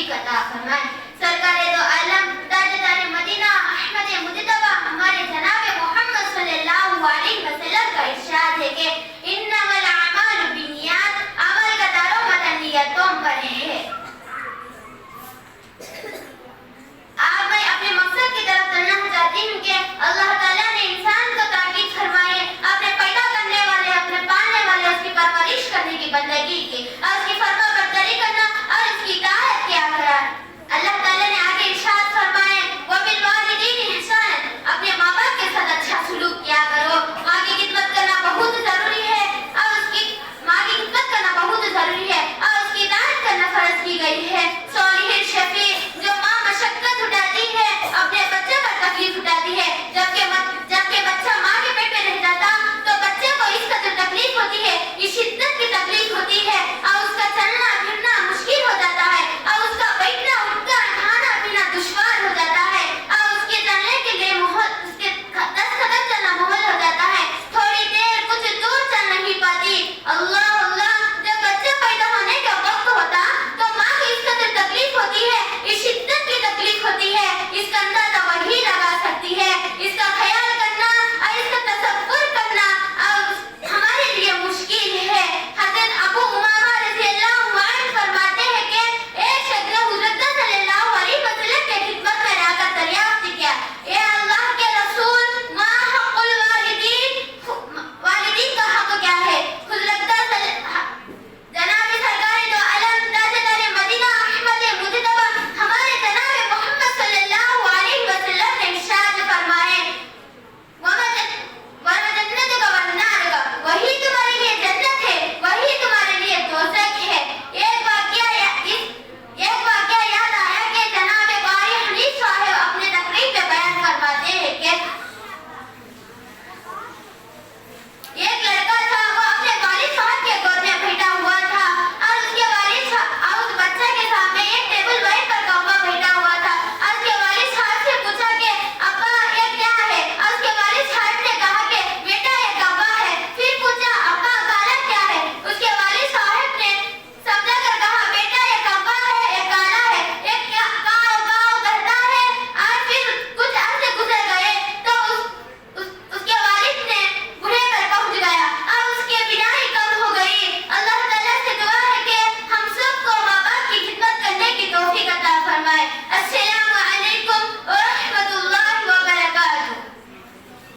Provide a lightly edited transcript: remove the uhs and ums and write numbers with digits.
توفیق عطا فرمائے۔ سرکار دو عالم تاجدار مدینہ احمد مجتبی ہمارے جناب محمد صلی اللہ علیہ وسلم کا ارشاد ہے کہ انما الاعمال بالنیات، عمل کا دارومدار نیتوں پر ہے۔ اب میں اپنے مقصد کی طرف چلنا چاہتی ہوں کہ اللہ تعالیٰ نے انسان کو تاکید فرمائی ہے اپنے پیدا کرنے والے، اپنے پالنے والے، اس کی پرورش کرنے کی بندگی کی، اور اس کی فرما برداری کرنا اور اس کی اطاعت کیا کرا۔ اللہ تعالیٰ نے آگے ارشاد فرمائے وَبِالْوَالِدَيْنِ إِحْسَانًا، اپنے ماں باپ کے ساتھ اچھا سلوک کیا کرو۔ ماں کی خدمت کرنا بہت ضروری ہے اور اس کی ماں کی خدمت کرنا بہت ضروری ہے اور اس کی اطاعت کرنا فرض کی گئی ہے۔ صالح شفیع، جو ماں مشقت اٹھاتی ہے، اپنے بچے پر تکلیف اٹھاتی ہے، جبکہ بچہ ماں کے پیٹ میں رہ جاتا تو بچے کو اس قدر تکلیف ہوتی ہے، اس شدت کی تکلیف ہوتی ہے اور اس کا چلنا پھرنا مشکل ہو جاتا ہے اور اس کا بیٹھنا اٹھنا کھانا پینا دشوار ہو جاتا ہے اور اس کے چلنے کے لیے اس کے 10 قدم چلنا محال ہو جاتا ہے، تھوڑی دیر کچھ دور چل نہیں پاتی۔ اللہ اللہ، جب بچے پیدا ہونے کا وقت ہوتا تو ماں کو اس قدر تکلیف ہوتی ہے، اس شدت کی تکلیف ہوتی ہے، اس کا اندازہ وہی لگا سکتی ہے۔ اس کا خیال کرنا اور اس کا تصور کرنا ہمارے لیے مشکل ہے۔ حضرت ابو امامہ رضی اللہ عنہ فرماتے ہیں کہ ایک شخص نے حضرت صلی اللہ علیہ وسلم کے خدمت میں آ کر دریافت کیا، اے اللہ کے رسول، ما حق والدین کا حق کیا ہے؟ جناب سرکار دو عالم تاجدار مدینہ احمد مجتبی ہمارے جناب محمد صلی اللہ علیہ وسلم نے ارشاد فرمائے وَجَنَّتُكَ وَالنَّارُ، وہی تمہارے لیے جنت ہے، وہی تمہارے لیے دوزخ ہے۔ ایک واقعہ یاد آیا کہ جناب قاری حنیف صاحب اپنے تقریر میں بیان فرماتے ہیں کہ ایک لڑکا تھا، وہ اپنے والد صاحب کے گود میں بیٹھا ہوا تھا اور اس کے والد اور اس بچے کے سامنے ایک ٹیبل بیٹھ پر کوا بیٹھا ہوا تھا اور اس کے والد صاحب سے پوچھا کہ ابا یہ کیا ہے؟ اور اس کے والد صاحب نے کہا کہ بیٹا یہ کوا ہے۔ پھر پوچھا ابا کالا کیا ہے؟ اس کے والد صاحب نے سمجھا کر کہا بیٹا یہ کوا ہے، یہ کالا ہے، ایک کاؤ کاؤ کرتا ہے۔ اور پھر کچھ عرصے گزر گئے تو اس کے والد نے بوڑھے پر پہنچ گیا اور اس کے بینائی کم ہو گئی۔ اللہ تعالیٰ سے دعا ہے کہ ہم سب کو ماں باپ کی خدمت کرنے کی توفیق عطا فرمائے۔